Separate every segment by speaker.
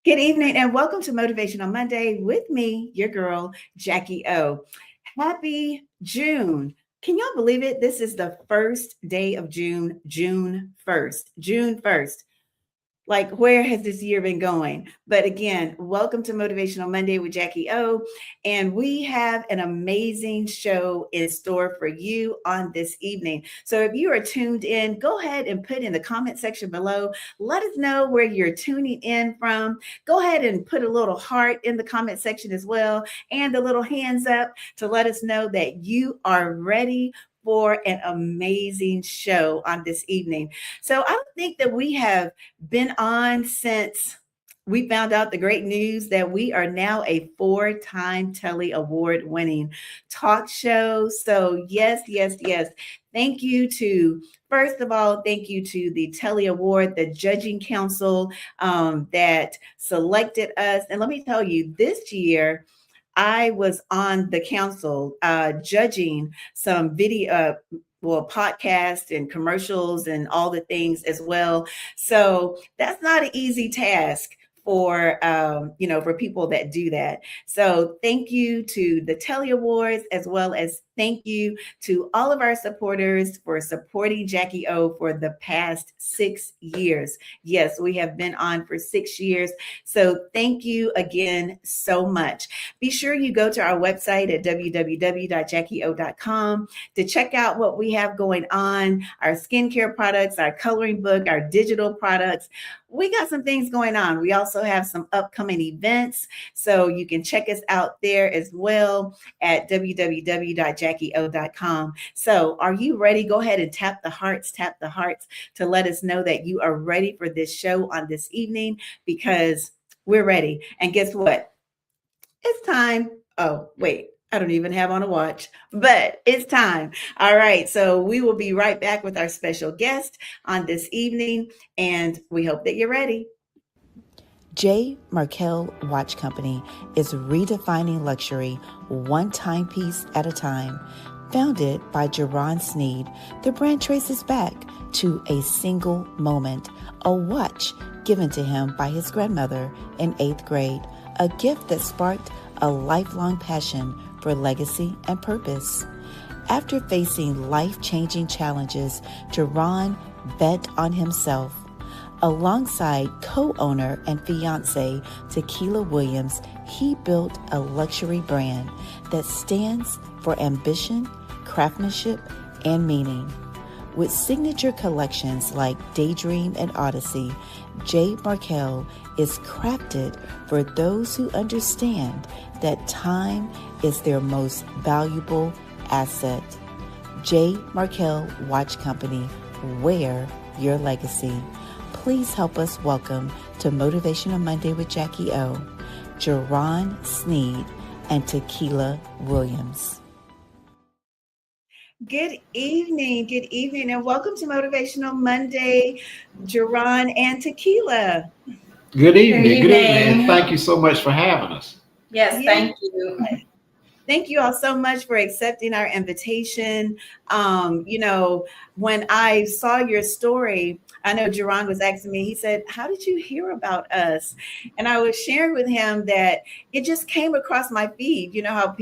Speaker 1: Good evening and welcome to Motivational Monday with me, your girl, Jackie O. Happy June. Can y'all believe it? This is the first day of June, June 1st. June 1st. Like, where has this year been going? But again, welcome to Motivational Monday with Jackie O. And we have an amazing show in store for you on this evening. So if you are tuned in, go ahead and put in the comment section below. Let us know where you're tuning in from. Go ahead and put a little heart in the comment section as well, and a little hands up to let us know that you are ready for an amazing show on this evening. So I don't think that we have been on since we found out the great news that we are now a four-time Telly Award winning talk show. So yes, yes, yes. Thank you to, first of all, thank you to the Telly Award, the judging council that selected us. And let me tell you, this year, I was on the council judging some video, podcast and commercials and all the things as well. So that's not an easy task for people that do that. So thank you to the Telly Awards, as well as thank you to all of our supporters for supporting Jackie O for the past 6 years. Yes, we have been on for 6 years. So thank you again so much. Be sure you go to our website at www.jackieo.com to check out what we have going on, our skincare products, our coloring book, our digital products. We got some things going on. We also have some upcoming events, so you can check us out there as well at www.jackieo.com. So are you ready? Go ahead and tap the hearts to let us know that you are ready for this show on this evening, because we're ready. And guess what? It's time. Oh, wait. I don't even have on a watch, but it's time. All right. So we will be right back with our special guest on this evening, and we hope that you're ready.
Speaker 2: Marquel Watch Company is redefining luxury one timepiece at a time. Founded by Jauron Snead, the brand traces back to a single moment, a watch given to him by his grandmother in 8th grade, a gift that sparked a lifelong passion for legacy and purpose. After facing life-changing challenges, Jauron bet on himself. Alongside co-owner and fiancée Takela Williams, he built a luxury brand that stands for ambition, craftsmanship, and meaning. With signature collections like Daydream and Odyssey, Marquel is crafted for those who understand that time is their most valuable asset. Marquel Watch Company, wear your legacy. Please help us welcome to Motivational Monday with Jackie O, Jauron Snead and Takela Williams.
Speaker 1: Good evening, and welcome to Motivational Monday, Jauron and Takela.
Speaker 3: Good evening. Good evening. Thank you so much for having us.
Speaker 4: Yes, thank you.
Speaker 1: Thank you all so much for accepting our invitation. When I saw your story, I know Jauron was asking me, he said, how did you hear about us? And I was sharing with him that it just came across my feed. You know how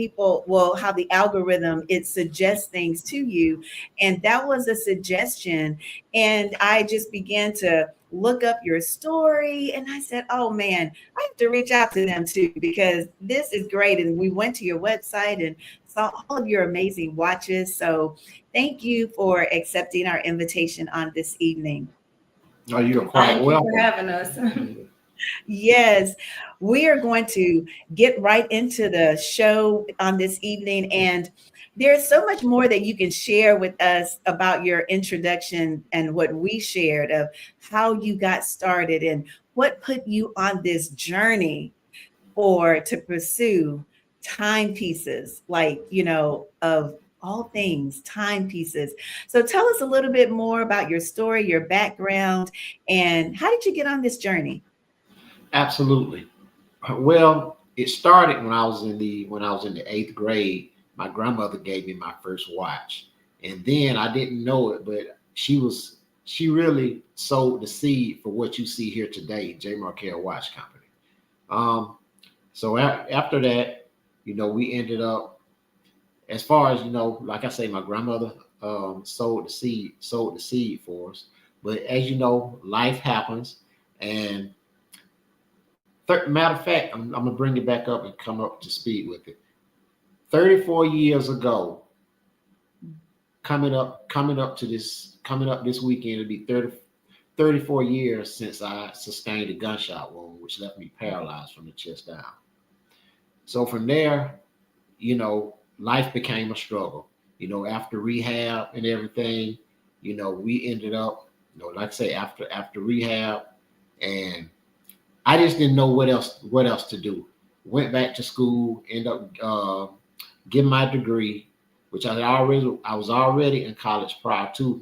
Speaker 1: how the algorithm, it suggests things to you. And that was a suggestion. And I just began to look up your story, and I said, oh man, I have to reach out to them too, because this is great. And we went to your website and saw all of your amazing watches. So thank you for accepting our invitation on this evening.
Speaker 3: Oh, you're quite welcome.
Speaker 4: Thank you for having us.
Speaker 1: Yes, we are going to get right into the show on this evening. And there's so much more that you can share with us about your introduction and what we shared of how you got started and what put you on this journey to pursue timepieces, of all things, timepieces. So tell us a little bit more about your story, your background, and how did you get on this journey?
Speaker 3: Absolutely. Well, it started when I was in the 8th grade. My grandmother gave me my first watch, and then I didn't know it, but she really sowed the seed for what you see here today, Marquel Watch Company. Um, so after that, we ended up, as far as like I say, my grandmother sowed the seed for us. But as you know, life happens, and matter of fact, I'm gonna bring it back up and come up to speed with it. 34 years ago, coming up this weekend, it'll be 34 years since I sustained a gunshot wound, which left me paralyzed from the chest down. So from there, life became a struggle. After rehab and everything, we ended up, like I say, after rehab, and I just didn't know what else to do. Went back to school, ended up getting my degree, which I was already in college prior to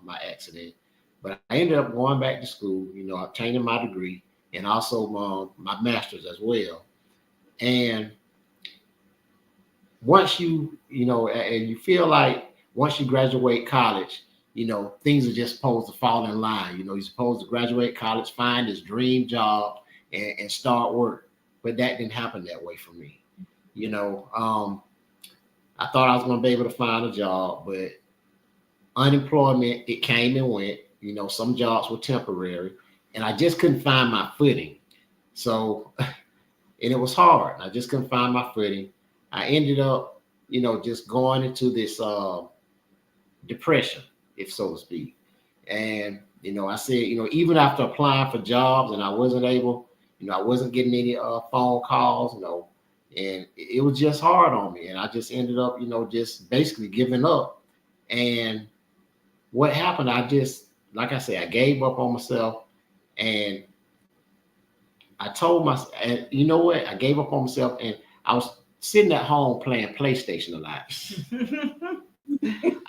Speaker 3: my accident, but I ended up going back to school, obtaining my degree and also my master's as well. And once and you feel like once you graduate college, things are just supposed to fall in line. You're supposed to graduate college, find this dream job, and start work. But that didn't happen that way for me. You know, I thought I was going to be able to find a job, but unemployment, it came and went. Some jobs were temporary, and I just couldn't find my footing. So, and it was hard. I just couldn't find my footing. I ended up, just going into this depression, if so to speak. And, I said, even after applying for jobs and I wasn't able, I wasn't getting any phone calls, and it was just hard on me. And I just ended up, just basically giving up. And what happened, like I said, I gave up on myself, and I told myself, and you know what? I gave up on myself, and I was sitting at home playing PlayStation a lot.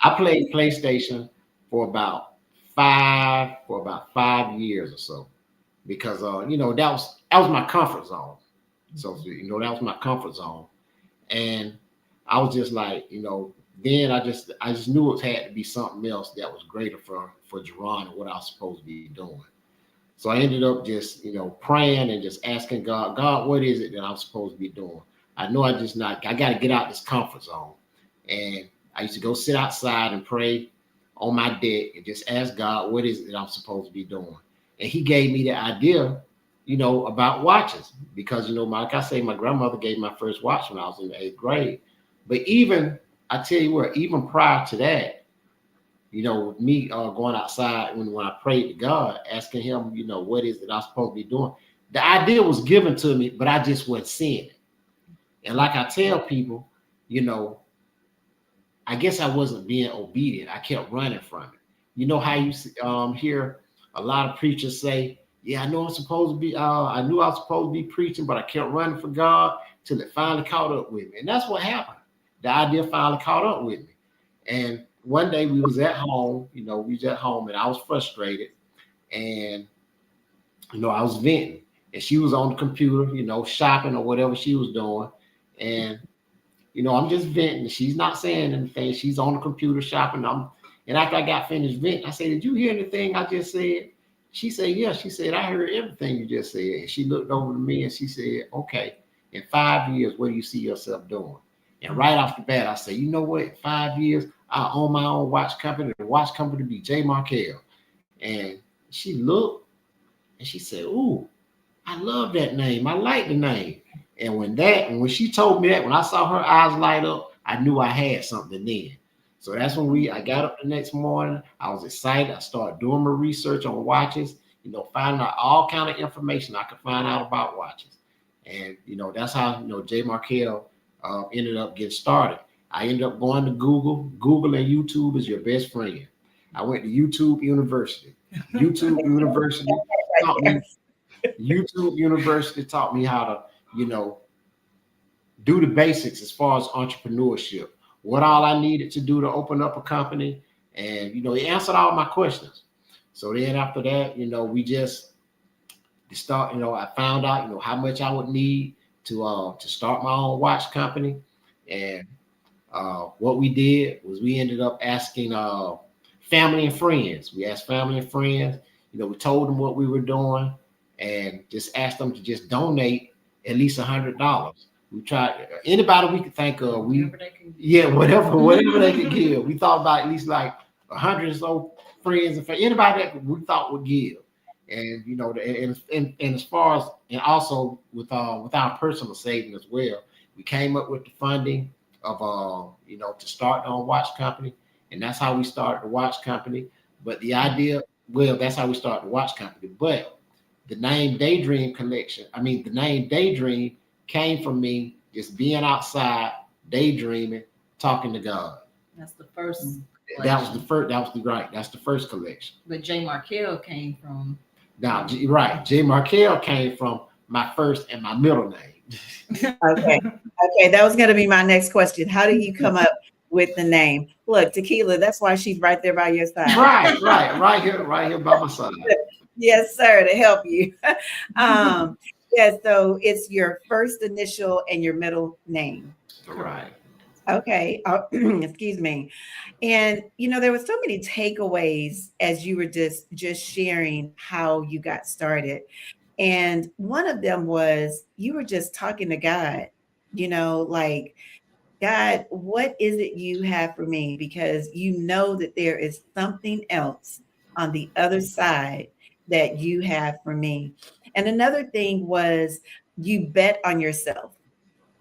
Speaker 3: I played PlayStation for about 5 years or so, because that was my comfort zone. So that was my comfort zone, and I was just like, then I just knew it had to be something else that was greater for Jauron and what I was supposed to be doing. So I ended up just, praying and just asking God, what is it that I'm supposed to be doing? I know I got to get out this comfort zone. And I used to go sit outside and pray on my deck and just ask God, what is it that I'm supposed to be doing? And he gave me the idea, about watches, because, like I say, my grandmother gave me my first watch when I was in the 8th grade. But I tell you what, even prior to that, me going outside when I prayed to God, asking him, what is it I'm supposed to be doing? The idea was given to me, but I just wasn't seeing it. And like I tell people, I guess I wasn't being obedient. I kept running from it. You know how you hear a lot of preachers say, yeah, I know I'm supposed to be, I knew I was supposed to be preaching, but I kept running for God till it finally caught up with me. And that's what happened. The idea finally caught up with me. And one day we was at home, and I was frustrated, and, I was venting, and she was on the computer, shopping or whatever she was doing. And, I'm just venting. She's not saying anything. She's on the computer shopping. And after I got finished venting, I said, did you hear anything I just said? She said, yeah. She said, I heard everything you just said. And she looked over to me and she said, okay, in 5 years, what do you see yourself doing? And right off the bat, I said, you know what? 5 years, I own my own watch company. The watch company be J. Marquel. And she looked and she said, ooh, I love that name. I like the name. And when she told me that, when I saw her eyes light up, I knew I had something then. So that's when I got up the next morning. I was excited. I started doing my research on watches, finding out all kind of information I could find out about watches. And, that's how, J. Marquel ended up getting started. I ended up going to Google. Google and YouTube is your best friend. I went to YouTube University. Taught me, YouTube University taught me how to, do the basics as far as entrepreneurship. What all I needed to do to open up a company. And, it answered all my questions. So then after that, we just start, I found out, how much I would need to start my own watch company. And what we did was we ended up asking family and friends. We asked family and friends, we told them what we were doing and just asked them to just donate at least $100. We tried anybody we could think of.
Speaker 4: Whatever they can.
Speaker 3: Yeah, whatever they could give. We thought about at least like 100 or so friends and anybody that we thought would give. And and as far as and also with our personal saving as well, we came up with the funding of to start our watch company, and that's how we started the watch company. But the idea, well, that's how we started the watch company. But the name Daydream Collection, I mean, the name Daydream came from me just being outside, daydreaming, talking to God.
Speaker 4: That's the first.
Speaker 3: That was the first. That was the right. That's the first collection.
Speaker 4: But J. Marquel came from.
Speaker 3: Now, right, J. Marquel came from my first and my middle name.
Speaker 1: Okay. Okay. That was going to be my next question. How did you come up with the name? Look, Takela, that's why she's right there by your side.
Speaker 3: Right here by my side.
Speaker 1: Yes, sir, to help you. Yeah, so it's your first initial and your middle name.
Speaker 3: Right.
Speaker 1: Okay. Excuse me. And there were so many takeaways as you were just sharing how you got started. And one of them was you were just talking to God, like, God, what is it you have for me? Because you know that there is something else on the other side that you have for me. And another thing was you bet on yourself.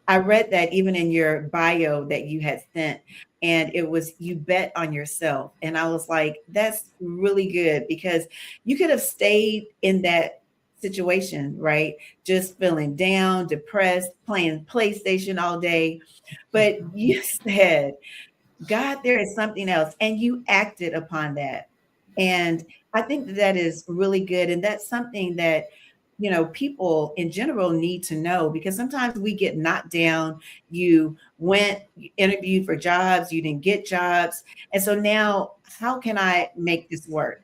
Speaker 1: I read that even in your bio that you had sent, and it was you bet on yourself. And I was like, that's really good because you could have stayed in that situation, right? Just feeling down, depressed, playing PlayStation all day. But you said, God, there is something else. And you acted upon that. And I think that is really good. And that's something that people in general need to know because sometimes we get knocked down. You went, you interviewed for jobs, you didn't get jobs. And so now, how can I make this work?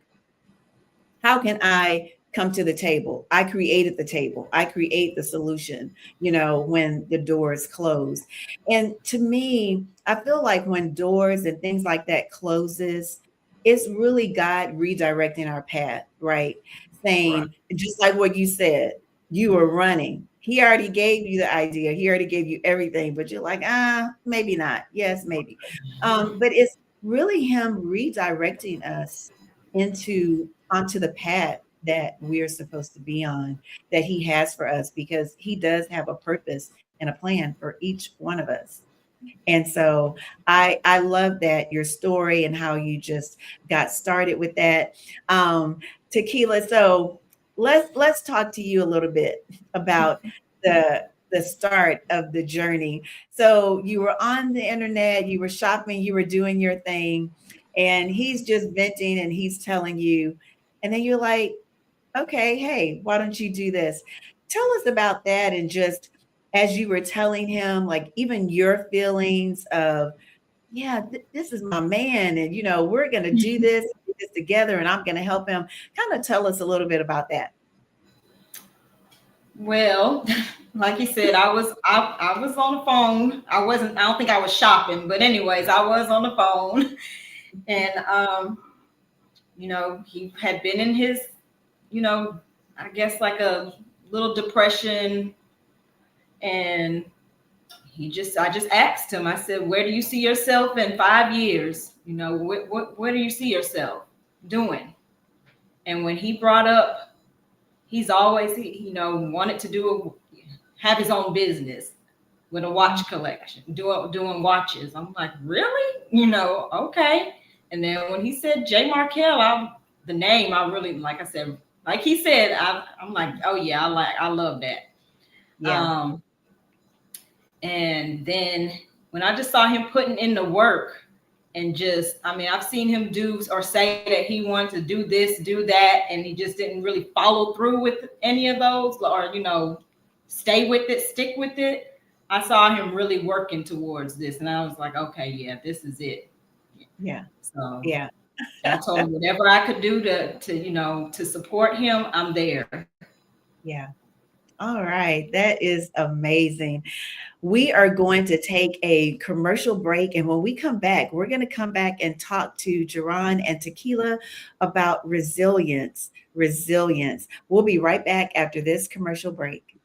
Speaker 1: How can I come to the table? I created the table. I create the solution, when the doors close. And to me, I feel like when doors and things like that closes, it's really God redirecting our path, right? Saying,
Speaker 3: Right.
Speaker 1: just like what you said, you were running. He already gave you the idea. He already gave you everything, but you're like, maybe not. Yes, maybe. But it's really him redirecting us onto the path that we're supposed to be on, that he has for us, because he does have a purpose and a plan for each one of us. And so I love that your story and how you just got started with that. Takela, so let's talk to you a little bit about the start of the journey. So you were on the internet, you were shopping, you were doing your thing, and he's just venting and he's telling you, and then you're like, okay, hey, why don't you do this? Tell us about that. And just as you were telling him, like even your feelings of, yeah, this is my man. And, we're going to do this together and I'm going to help him. Kind of tell us a little bit about that.
Speaker 4: Well, like you said, I was on the phone. I don't think I was shopping, but anyways, I was on the phone. And he had been in his, I guess like a little depression. And I just asked him, I said, where do you see yourself in 5 years? Where do you see yourself doing? And when he brought up, he's always, wanted to have his own business with a watch collection, doing watches. I'm like, really? Okay. And then when he said J. Marquel, the name, I really, like I said, like he said, I'm like, oh yeah, I love that.
Speaker 1: Yeah.
Speaker 4: And then when I just saw him putting in the work and I've seen him do or say that he wanted to do this, do that, and he just didn't really follow through with any of those or, stay with it, stick with it. I saw him really working towards this. And I was like, okay, yeah, this is it.
Speaker 1: Yeah.
Speaker 4: So
Speaker 1: yeah.
Speaker 4: I told him whatever I could do to support him, I'm there.
Speaker 1: Yeah. All right. That is amazing. We are going to take a commercial break. And when we come back, we're going to come back and talk to Jauron and Takela about resilience. Resilience. We'll be right back after this commercial break.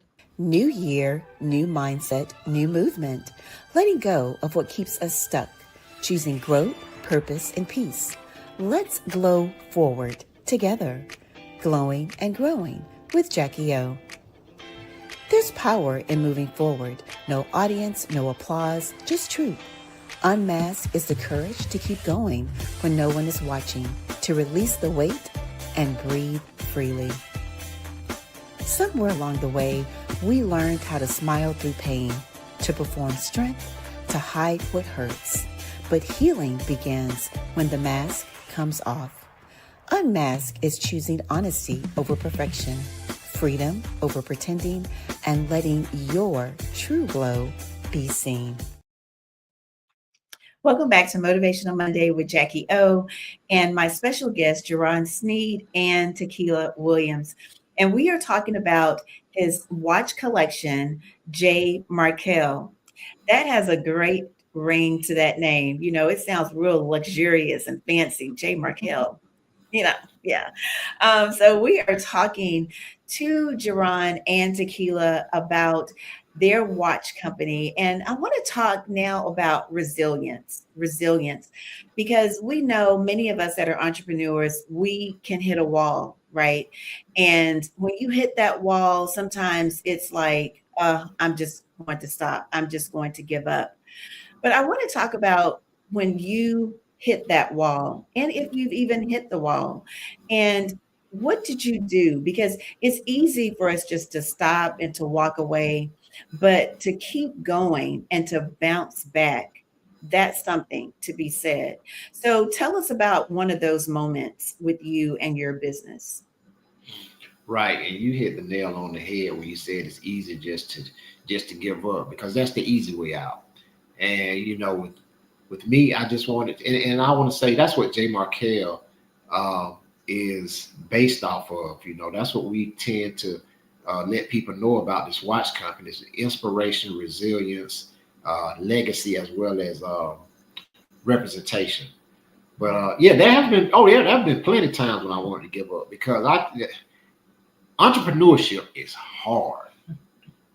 Speaker 2: New year, new mindset, new movement. Letting go of what keeps us stuck. Choosing growth, purpose, and peace. Let's glow forward together. Glowing and growing with Jackie O. There's power in moving forward. No audience, no applause, just truth. Unmask is the courage to keep going when no one is watching, to release the weight and breathe freely. Somewhere along the way, we learned how to smile through pain, to perform strength, to hide what hurts. But healing begins when the mask comes off. Unmask is choosing honesty over perfection, freedom over pretending, and letting your true glow be seen.
Speaker 1: Welcome back to Motivational Monday with Jackie O and my special guest, Jauron Snead and Takela Williams. And we are talking about his watch collection, J. Marquel. That has a great ring to that name. You know, it sounds real luxurious and fancy, J. Marquel. You know, yeah. So we are talking to Jauron and Takela about their watch company. And I want to talk now about resilience, because we know many of us that are entrepreneurs, we can hit a wall, right? And when you hit that wall, sometimes it's like, I'm just going to stop. I'm just going to give up. But I want to talk about when you hit that wall, and if you've even hit the wall, and what did you do? Because it's easy for us just to stop and to walk away, but to keep going and to bounce back, that's something to be said. So tell us about one of those moments with you and your business.
Speaker 3: Right, and you hit the nail on the head when you said it's easy just to give up, because that's the easy way out. And with me, I just wanted, and I want to say that's what J. Marquel is based off of. That's what we tend to let people know about this watch company: is inspiration, resilience, legacy, as well as representation. But yeah, there have been plenty of times when I wanted to give up, because entrepreneurship is hard.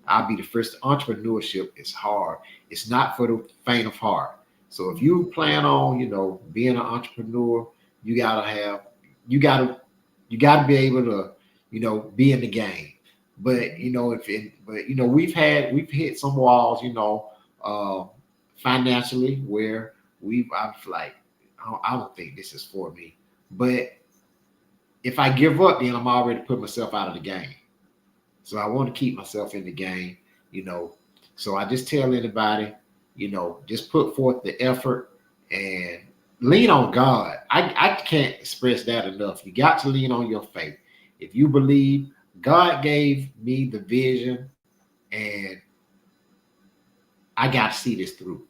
Speaker 3: I'll be the first. Entrepreneurship is hard. It's not for the faint of heart. So if you plan on, being an entrepreneur, you gotta have, you gotta, you gotta be able to, be in the game. But we've hit some walls, uh, financially, where I'm like, I don't think this is for me. But if I give up, then I'm already put myself out of the game. So I want to keep myself in the game, you know. So I just tell anybody, just put forth the effort and lean on God. I can't express that enough. You got to lean on your faith. If you believe, God gave me the vision, and I got to see this through.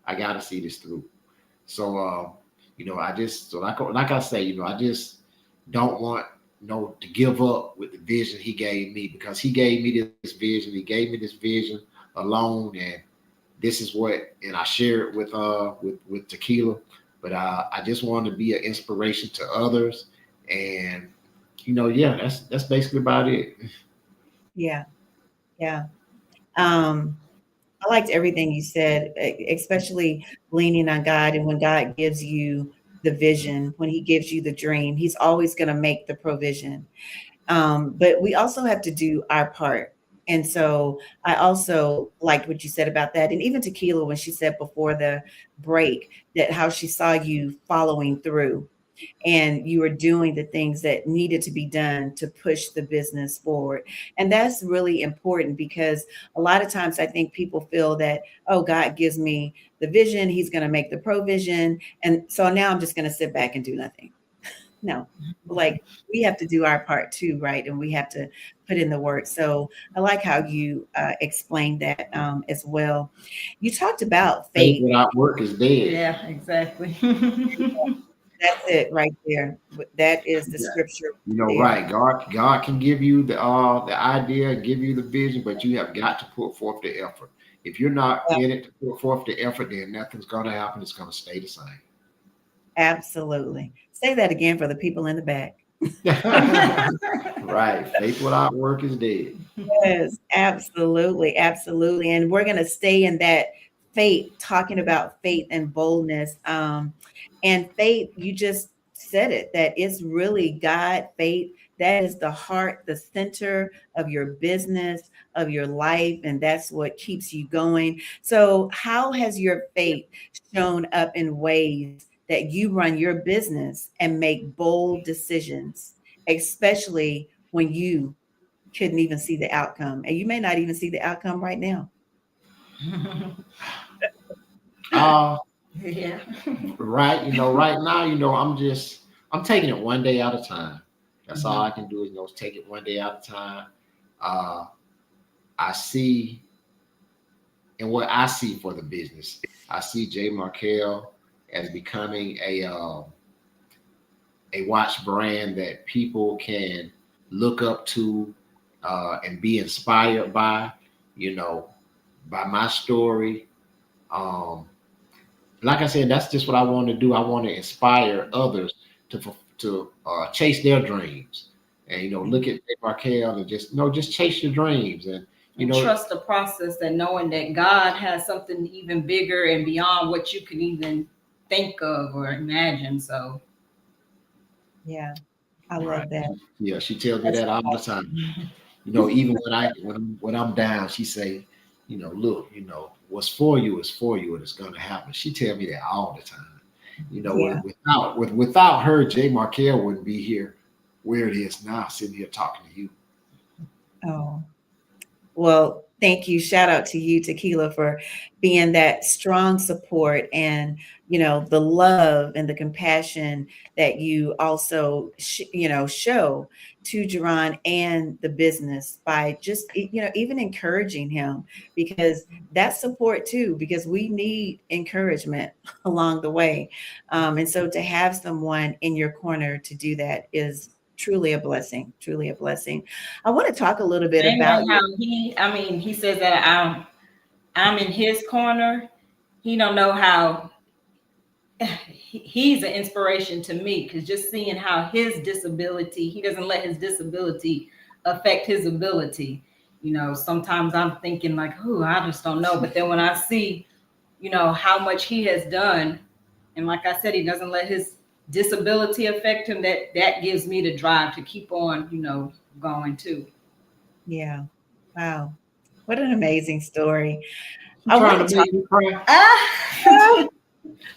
Speaker 3: I got to see this through. So, I just, so like I say, I just don't want, to give up with the vision He gave me, because He gave me this vision. He gave me this vision alone, and this is what, and I share it with Takela. But I just want to be an inspiration to others, and yeah, that's basically about it.
Speaker 1: Yeah, yeah. Um, I liked everything you said, especially leaning on God. And when God gives you the vision, when He gives you the dream, He's always going to make the provision. But we also have to do our part. And so I also liked what you said about that. And even Tequila, when she said before the break that how she saw you following through and you were doing the things that needed to be done to push the business forward. And that's really important, because a lot of times I think people feel that, oh, God gives me the vision, He's going to make the provision. And so now I'm just going to sit back and do nothing. No, like we have to do our part too, right? And we have to put in the work. So I like how you explained that as well. You talked about
Speaker 3: Faith
Speaker 1: faith.
Speaker 3: without work is dead.
Speaker 4: Yeah, exactly.
Speaker 1: That's it right there. That is the
Speaker 3: Yeah.
Speaker 1: scripture there.
Speaker 3: Right. God can give you the idea, give you the vision, but you have got to put forth the effort. If you're not
Speaker 1: Yeah,
Speaker 3: in it to put forth the effort, then nothing's gonna happen. It's gonna stay the same.
Speaker 1: absolutely. Say that again for the people in the back.
Speaker 3: Right. Faith without work is dead.
Speaker 1: Yes, absolutely, absolutely. And we're going to stay in that faith, talking about faith and boldness. And faith, you just said it, that it's really God, faith. That is the heart, the center of your business, of your life, and that's what keeps you going. So, how has your faith shown up in ways that you run your business and make bold decisions, especially when you couldn't even see the outcome? And you may not even see the outcome right now.
Speaker 3: Uh,
Speaker 4: Yeah.
Speaker 3: right. Right now, I'm taking it one day at a time. That's all
Speaker 4: Mhm.
Speaker 3: I can do is, take it one day at a time. Uh, I see, and what I see for the business, I see J. Marquel as becoming a watch brand that people can look up to, and be inspired by, you know, by my story. Um, like I said, that's just what I want to do. I want to inspire others to chase their dreams, and look at Markel and just chase your dreams, and you
Speaker 4: And
Speaker 3: know,
Speaker 4: trust the process, and knowing that God has something even bigger and beyond what you can even think of or imagine. So,
Speaker 1: Yeah, I
Speaker 3: right?
Speaker 1: love that.
Speaker 3: Yeah, she tells me
Speaker 1: That's
Speaker 3: that all the time. Even when I'm down, she say, look, what's for you is for you, and it's gonna happen. She tell me that all the time.
Speaker 1: yeah.
Speaker 3: Without her, Jay Marquel wouldn't be here where it is now, sitting here talking to you.
Speaker 1: Oh, well, thank you. Shout out to you, Takela, for being that strong support and, the love and the compassion that you also, show to Jauron and the business by just, even encouraging him, because that's support too, because we need encouragement along the way. And so to have someone in your corner to do that is truly a blessing, truly a blessing. I want to talk a little bit
Speaker 4: same way
Speaker 1: about
Speaker 4: how he says that I'm in his corner. He don't know how he's an inspiration to me, because just seeing how his disability, he doesn't let his disability affect his ability. Sometimes I'm thinking like, oh, I just don't know. But then when I see, how much he has done, and like I said, he doesn't let his disability affect him, that gives me the drive to keep on, going too.
Speaker 1: Yeah. Wow. What an amazing story.
Speaker 3: You
Speaker 1: I
Speaker 3: trying
Speaker 1: want
Speaker 3: to
Speaker 1: to talk.
Speaker 3: make me cry?
Speaker 4: Ah!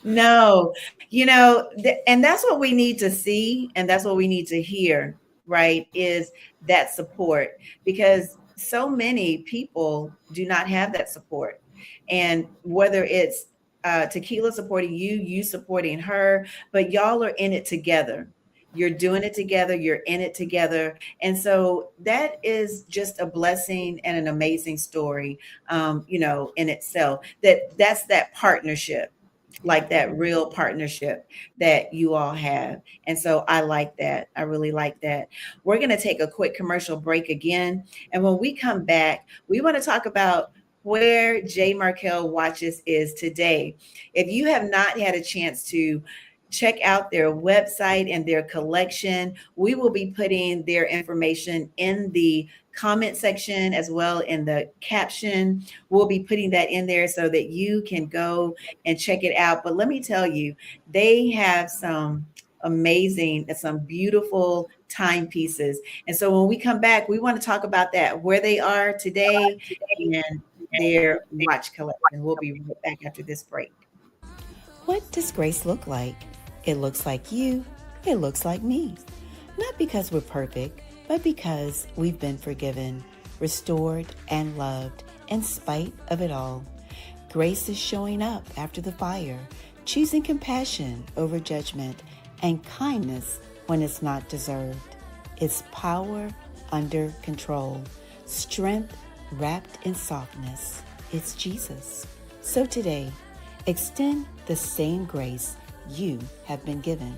Speaker 1: No, and that's what we need to see, and that's what we need to hear, right? Is that support, because so many people do not have that support. And whether it's Takela supporting you, you supporting her, but y'all are in it together. You're doing it together, you're in it together. And so that is just a blessing and an amazing story, in itself. That's that partnership, like that real partnership that you all have. And so I like that. I really like that. We're going to take a quick commercial break again. And when we come back, we want to talk about where J. Marquel Watches is today. If you have not had a chance to check out their website and their collection, we will be putting their information in the comment section as well in the caption. We'll be putting that in there so that you can go and check it out. But let me tell you, they have some amazing and some beautiful timepieces. And so when we come back, we want to talk about that, where they are today and their watch collection. We'll be right back after this break.
Speaker 2: What does grace look like? It looks like you. It looks like me. Not because we're perfect, but because we've been forgiven, restored, and loved in spite of it all. Grace is showing up after the fire, choosing compassion over judgment and kindness when it's not deserved. It's power under control, strength wrapped in softness. It's Jesus. So today, extend the same grace you have been given.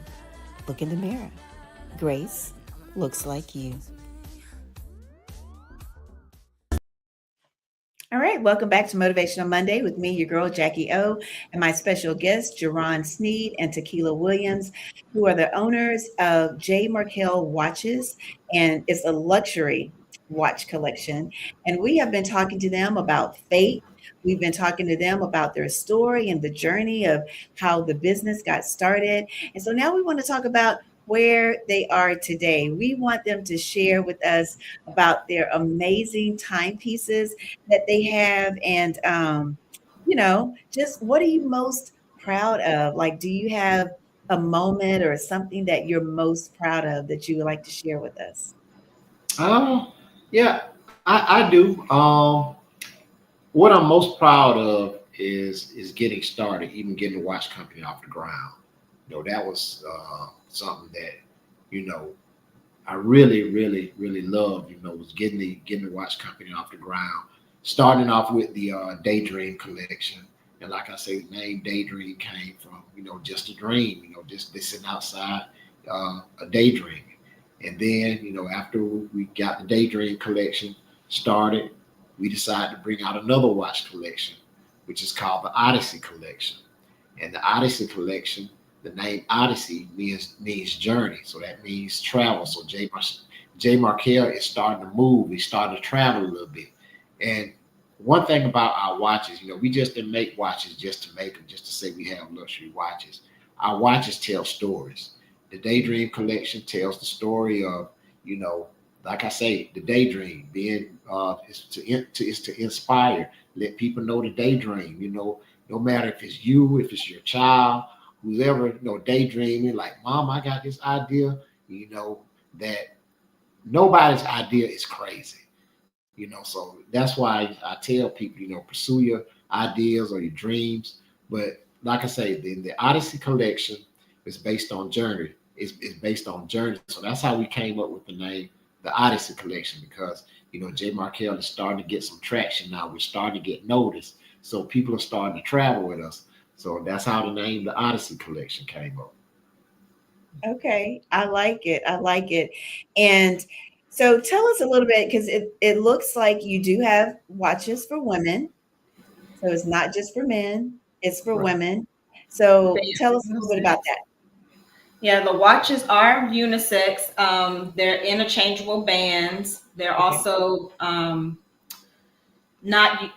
Speaker 2: Look in the mirror. Grace looks like you.
Speaker 1: All right, right, welcome back to Motivational Monday with me, your girl Jackie O, and my special guests, Jauron Snead and Takela Williams, who are the owners of J. Marquel Watches, and it's a luxury watch collection. And we have been talking to them about faith. We've been talking to them about their story and the journey of how the business got started. And so now we want to talk about where they are today. We want them to share with us about their amazing timepieces that they have, and just what are you most proud of? Like, do you have a moment or something that you're most proud of that you would like to share with us?
Speaker 3: Um, yeah, I do. What I'm most proud of is getting started, even getting the watch company off the ground. That was something that you know I really, really, really loved. Was getting the watch company off the ground, starting off with the Daydream collection. And like I say, the name Daydream came from just a dream. Just sitting outside, a daydream. And then after we got the Daydream collection started, we decided to bring out another watch collection, which is called the Odyssey collection. And the Odyssey collection, the name Odyssey means journey, so that means travel. So J. Marquel is starting to move. He's starting to travel a little bit. And one thing about our watches, we just didn't make watches just to make them, just to say we have luxury watches. Our watches tell stories. The Daydream collection tells the story of, like I say, the daydream being is to inspire, let people know the daydream. No matter if it's you, if it's your child, who's ever daydreaming, like, Mom, I got this idea. That nobody's idea is crazy. So that's why I tell people, pursue your ideas or your dreams. But like I say, the Odyssey collection is based on journey. It's based on journey. So that's how we came up with the name, the Odyssey collection, because J. Marquel is starting to get some traction now. We're starting to get noticed. So people are starting to travel with us. So that's how the name, the Odyssey collection, came up.
Speaker 1: Okay, I like it. I like it. And so tell us a little bit, because it looks like you do have watches for women. So it's not just for men, it's for
Speaker 3: Right.
Speaker 1: women. So
Speaker 4: They
Speaker 1: tell
Speaker 4: are
Speaker 1: us a little bit about
Speaker 4: unisex.
Speaker 1: that.
Speaker 4: Yeah, the watches are unisex. They're interchangeable bands. They're
Speaker 1: Okay.
Speaker 4: also not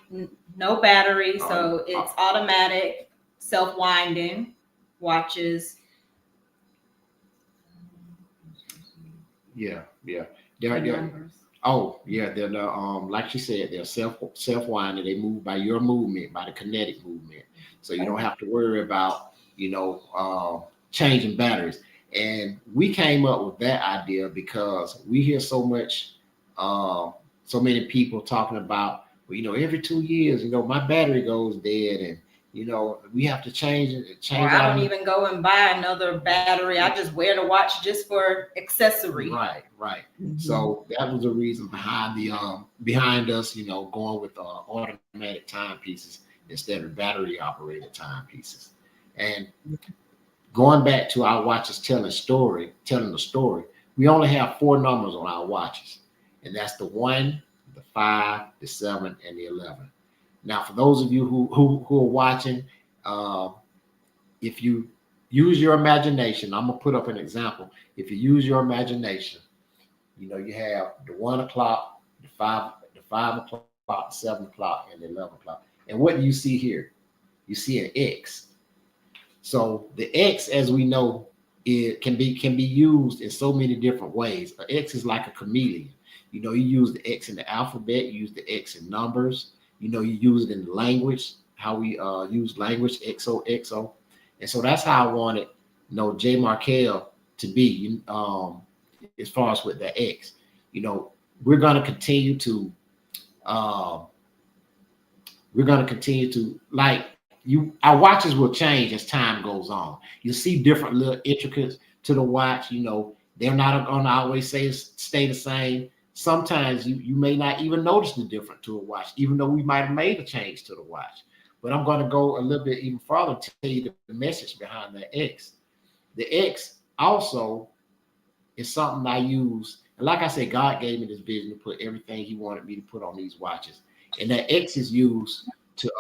Speaker 4: no battery,
Speaker 3: Uh,
Speaker 4: so
Speaker 3: uh,
Speaker 4: it's automatic, self-winding watches.
Speaker 3: yeah, yeah.
Speaker 4: The
Speaker 3: They're
Speaker 4: numbers.
Speaker 3: Oh yeah, they're the like she said, they're self-winding. They move by your movement, by the kinetic movement. So you don't
Speaker 1: Okay.
Speaker 3: have to worry about changing batteries. And we came up with that idea because we hear uh, so many people talking about, well, every 2 years, my battery goes dead, and we have to change it,
Speaker 4: Or
Speaker 3: change
Speaker 4: I
Speaker 3: out a
Speaker 4: don't
Speaker 3: new.
Speaker 4: even go and buy another battery. I just wear the watch just for accessory.
Speaker 3: Right, right.
Speaker 1: Mhm.
Speaker 3: So that was the reason behind us, going with automatic timepieces instead of battery operated timepieces. And going back to our watches telling the story, we only have four numbers on our watches, and that's the 1, the 5, the 7, and the 11. Now, for those of you who are watching, uh, if you use your imagination, I'm gonna put up an example. If you use your imagination, you have the 1 o'clock, the 5 o'clock, 7 o'clock, and the 11 o'clock. And what do you see here? You see an X. So the X, as we know, it can be used in so many different ways. An X is like a chameleon. You use the X in the alphabet, you use the X in numbers, you use it in language, how we use language, XOXO. And so that's how I wanted, J. Marquel to be, as far as with the X. You know, we're gonna continue to um like our watches will change as time goes on. You see different little intricacies to the watch. They're not gonna always stay the same. Sometimes you may not even notice the difference to a watch, even though we might have made a change to the watch. But I'm going to go a little bit even further to tell you the message behind the X. The X also is something I use. And like I said, God gave me this vision to put everything He wanted me to put on these watches. And that X is used to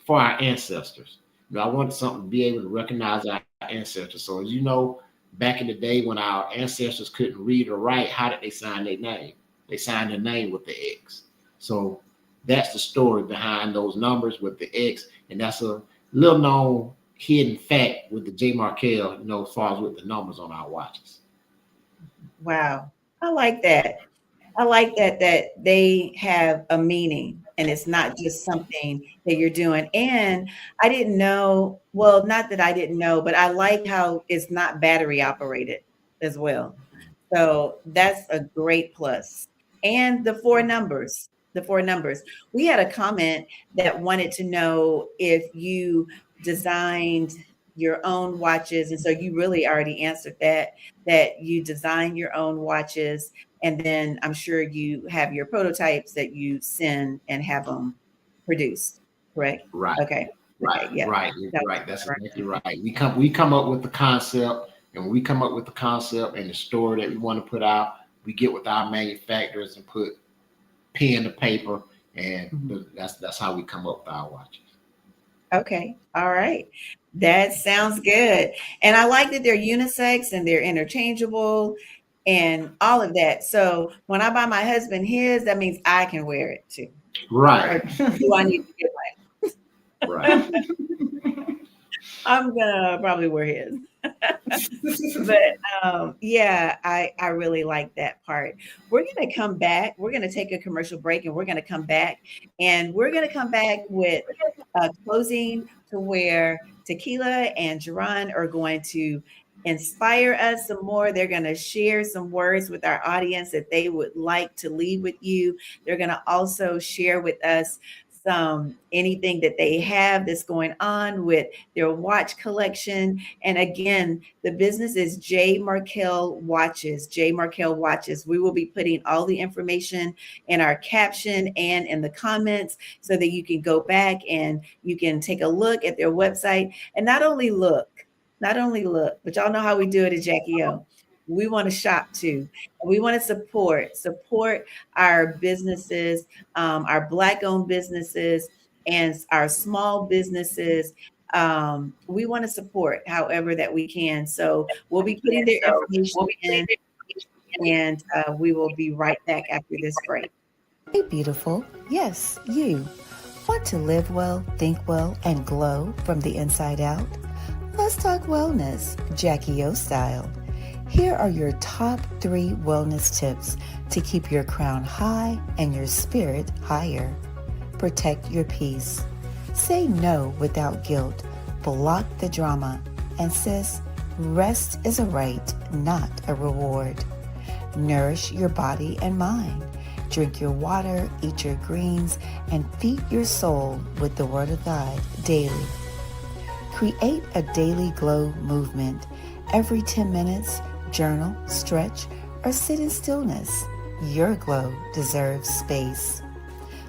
Speaker 3: for our ancestors. I wanted something to be able to recognize our ancestors. So as you know, back in the day when our ancestors couldn't read or write, how did they sign their name? They signed their name with the X. So that's the story behind those numbers with the X. And that's a little known hidden fact with the J. Marquel, as far as with the numbers on our watches.
Speaker 1: Wow. I like that. I like that they have a meaning and it's not just something that you're doing. And I didn't know, well, not that I didn't know, but I like how it's not battery operated as well. So that's a great plus. And the four numbers, the four numbers. We had a comment that wanted to know if you designed your own watches. And so you really already answered that you design your own watches. And then I'm sure you have your prototypes that you send and have them produced, correct?
Speaker 3: Right.
Speaker 1: Okay.
Speaker 3: Right.
Speaker 1: Okay, yeah.
Speaker 3: Right. Right. That's exactly right. We come up with the concept, and when we come up with the concept and the story that we want to put out, we get with our manufacturers and put pen to paper, and that's how we come up with our watches.
Speaker 1: Okay. All right. That sounds good. And I like that they're unisex and they're interchangeable and all of that. So when I buy my husband his, that means I can wear it too.
Speaker 3: Right.
Speaker 1: Or do I need to get mine?
Speaker 3: Right.
Speaker 1: I'm gonna probably wear his. But yeah, I really like that part. We're gonna come back. We're gonna take a commercial break, and we're gonna come back, and we're gonna come back with a closing to where Takela and Jauron are going to inspire us some more. They're going to share some words with our audience that they would like to leave with you. They're going to also share with us anything that they have that's going on with their watch collection. And again, the business is J. Marquel Watches. J. Marquel Watches. We will be putting all the information in our caption and in the comments so that you can go back and you can take a look at their website. And not only look, but y'all know how we do it at Jackie O. We want to shop too. We want to support our businesses, our Black-owned businesses, and our small businesses. We want to support however that we can. So we'll be putting their information in, and we will be right back after this break.
Speaker 2: Hey, beautiful. Yes, you. Want to live well, think well, and glow from the inside out? Let's talk wellness, Jackie O style. Here are your top 3 wellness tips to keep your crown high and your spirit higher. Protect your peace. Say no without guilt. Block the drama. And sis, rest is a right, not a reward. Nourish your body and mind. Drink your water, eat your greens, and feed your soul with the Word of God daily. Create a daily glow movement. Every 10 minutes, journal, stretch, or sit in stillness. Your glow deserves space.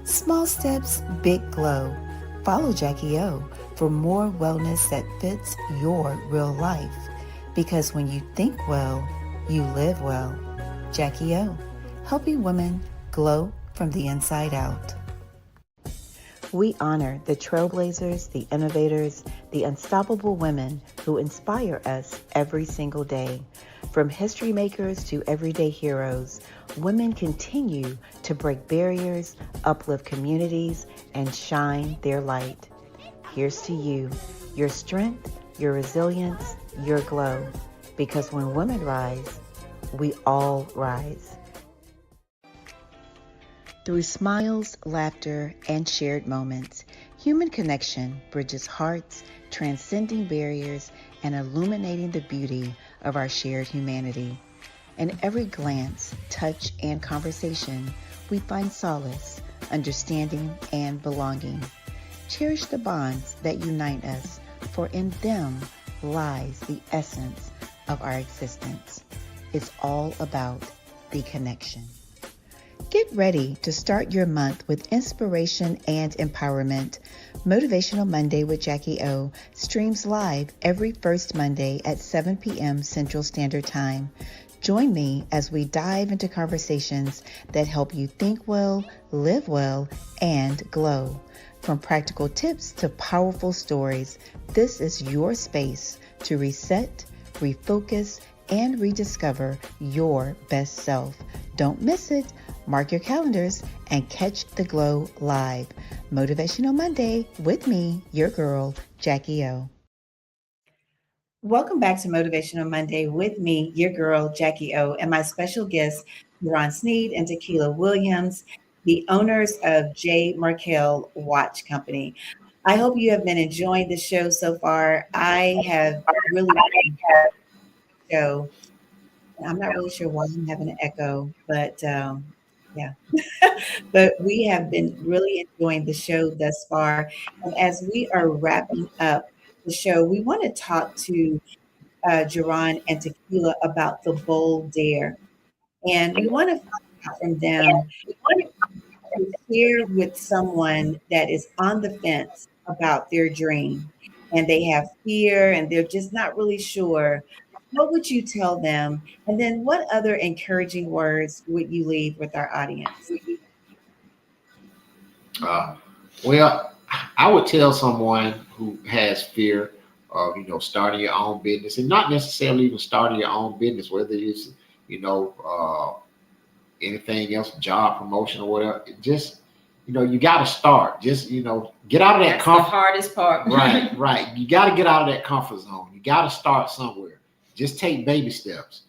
Speaker 2: Small steps, big glow. Follow Jackie O for more wellness that fits your real life. Because when you think well, you live well. Jackie O, helping women glow from the inside out. We honor the trailblazers, the innovators, the unstoppable women who inspire us every single day. From history makers to everyday heroes, women continue to break barriers, uplift communities, and shine their light. Here's to you, your strength, your resilience, your glow. Because when women rise, we all rise. Through smiles, laughter, and shared moments, human connection bridges hearts, transcending barriers, and illuminating the beauty of our shared humanity. In every glance, touch, and conversation, we find solace, understanding, and belonging. Cherish the bonds that unite us, for in them lies the essence of our existence. It's all about the connection. Get ready to start your month with inspiration and empowerment. Motivational Monday with Jackie O streams live every first Monday at 7 p.m. Central Standard Time. Join me as we dive into conversations that help you think well, live well, and glow. From practical tips to powerful stories, this is your space to reset, refocus, and rediscover your best self. Don't miss it. Mark your calendars and catch the glow live. Motivational Monday with me, your girl, Jacquie O.
Speaker 1: Welcome back to Motivational Monday with me, your girl, Jacquie O, and my special guests, Jauron Snead and Takela Williams, the owners of J. Marquel Watch Company. I hope you have been enjoying the show so far. I have really enjoyed the show. I'm not really sure why I'm having an echo, but yeah. But we have been really enjoying the show thus far. And as we are wrapping up the show, we want to talk to Jauron and Takela about the bold dare. And we want to find out from them to share with someone that is on the fence about their dream and they have fear and they're just not really sure. What would you tell them? And then what other encouraging words would you leave with our audience?
Speaker 3: Uh, well, I would tell someone who has fear of, starting your own business, and not necessarily even starting your own business, whether it's, you know, anything else, job promotion or whatever. Just, you got to start. Just, get out of that
Speaker 4: That's the
Speaker 3: comfort.
Speaker 4: hardest part.
Speaker 3: Right, right. You got to get out of that comfort zone. You got to start somewhere. Just take baby steps.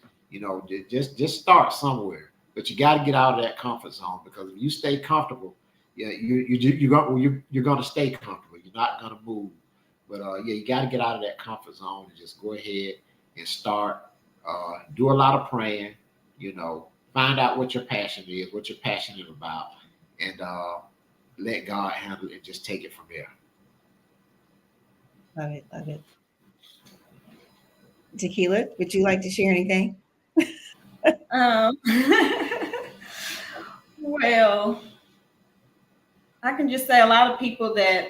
Speaker 3: Just start somewhere. But you got to get out of that comfort zone, because if you stay comfortable, yeah, you're gonna stay comfortable. You're not gonna move. But yeah, you got to get out of that comfort zone and just go ahead and start. Do a lot of praying. Find out what your passion is, what you're passionate about, and let God handle it and just take it from there.
Speaker 1: Love it, love it. Takela, would you like to share anything?
Speaker 4: Um, well, I can just say a lot of people that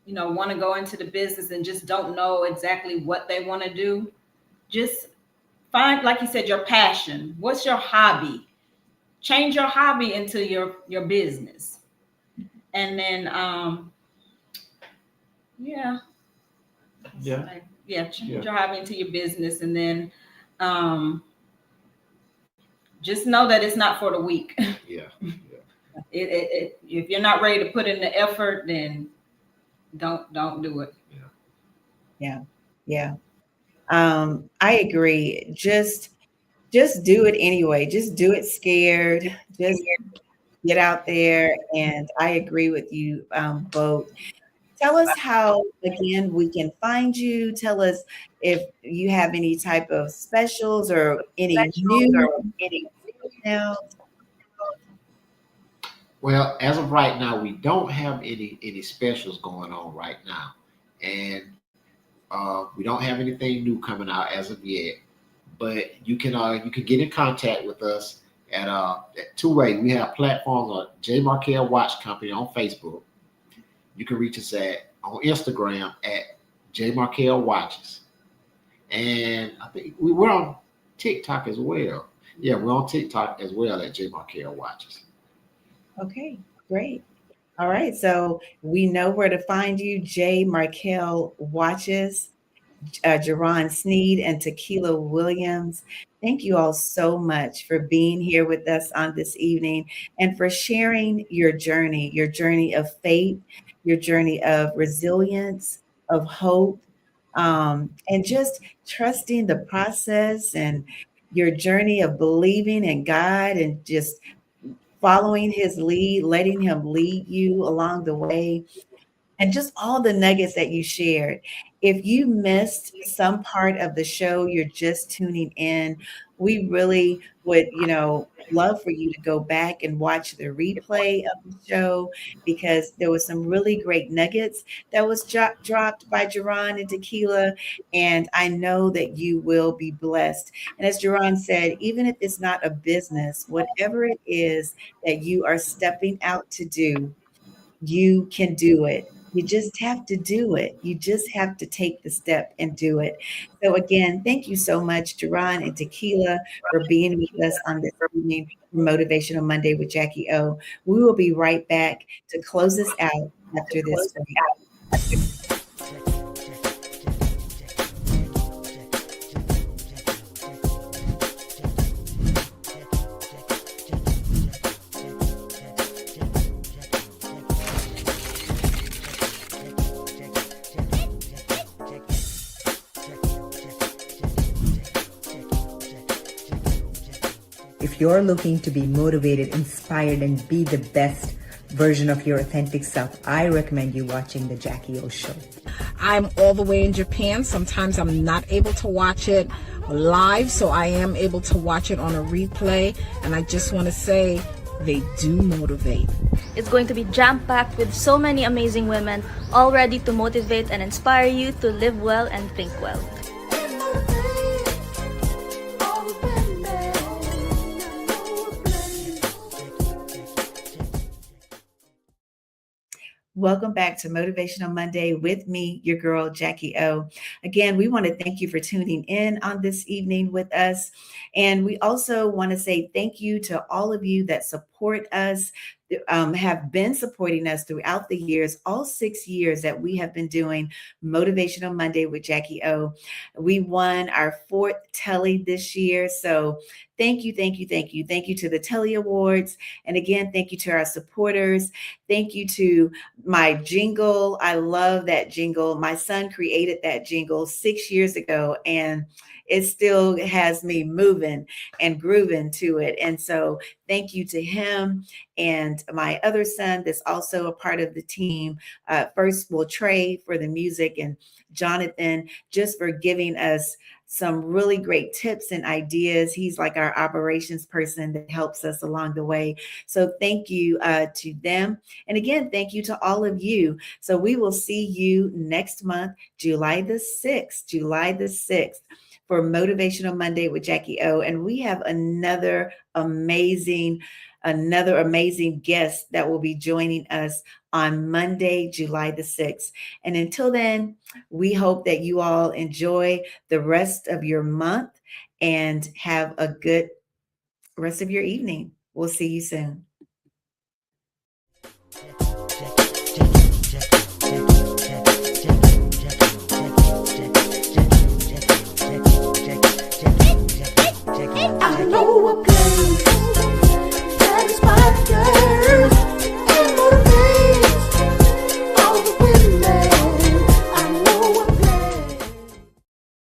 Speaker 4: want to go into the business and just don't know exactly what they want to do. Just find, like you said, your passion. What's your hobby? Change your hobby into your business, and then yeah, change your hobby into your business, and then just know that it's not for the weak.
Speaker 3: Yeah.
Speaker 4: If you're not ready to put in the effort, then don't do it.
Speaker 1: Yeah. I agree. Just do it anyway. Just do it scared. Just get out there. And I agree with you both. Tell us how, again, we can find you. Tell us if you have any type of specials or any new now.
Speaker 3: Well, as of right now, we don't have any specials going on right now, and we don't have anything new coming out as of yet. But you can get in contact with us at two ways. We have platforms on J. Marquel Watch Company on Facebook. You can reach us on Instagram at J. Marquel Watches, and I think we're on TikTok as well. Yeah, we're on TikTok as well at J. Marquel Watches.
Speaker 1: Okay, great. All right. So we know where to find you. J. Marquel Watches, Jauron Snead, and Takela Williams. Thank you all so much for being here with us on this evening and for sharing your journey of faith, your journey of resilience, of hope, and just trusting the process and your journey of believing in God and just following his lead, letting him lead you along the way, and just all the nuggets that you shared. If you missed some part of the show, you're just tuning in, we really would, love for you to go back and watch the replay of the show because there was some really great nuggets that was dropped by Jauron and Takela. And I know that you will be blessed. And as Jauron said, even if it's not a business, whatever it is that you are stepping out to do, you can do it. You just have to do it. You just have to take the step and do it. So again, thank you so much, Jauron and Takela, for being with us on this evening for Motivational Monday with Jackie O. We will be right back to close us out after this break.
Speaker 5: If you're looking to be motivated, inspired, and be the best version of your authentic self, I recommend you watching the Jackie O Show.
Speaker 6: I'm all the way in Japan. Sometimes I'm not able to watch it live, so I am able to watch it on a replay. And I just want to say, they do motivate.
Speaker 7: It's going to be jam-packed with so many amazing women, all ready to motivate and inspire you to live well and think well.
Speaker 1: Welcome back to Motivational Monday with me, your girl, Jackie O. Again, we want to thank you for tuning in on this evening with us. And we also want to say thank you to all of you that support us, have been supporting us throughout the years, all 6 years that we have been doing Motivational Monday with Jackie O. We won our 4th Telly this year. So thank you, thank you, thank you. Thank you to the Telly Awards. And again, thank you to our supporters. Thank you to my jingle. I love that jingle. My son created that jingle 6 years ago, and it still has me moving and grooving to it. And so thank you to him and my other son that's also a part of the team. First, Trey for the music, and Jonathan just for giving us some really great tips and ideas. He's like our operations person that helps us along the way. So thank you to them. And again, thank you to all of you. So we will see you next month, July the 6th, for Motivational Monday with Jackie O. And we have another amazing guest that will be joining us on Monday, July the 6th. And until then, we hope that you all enjoy the rest of your month and have a good rest of your evening. We'll see you soon.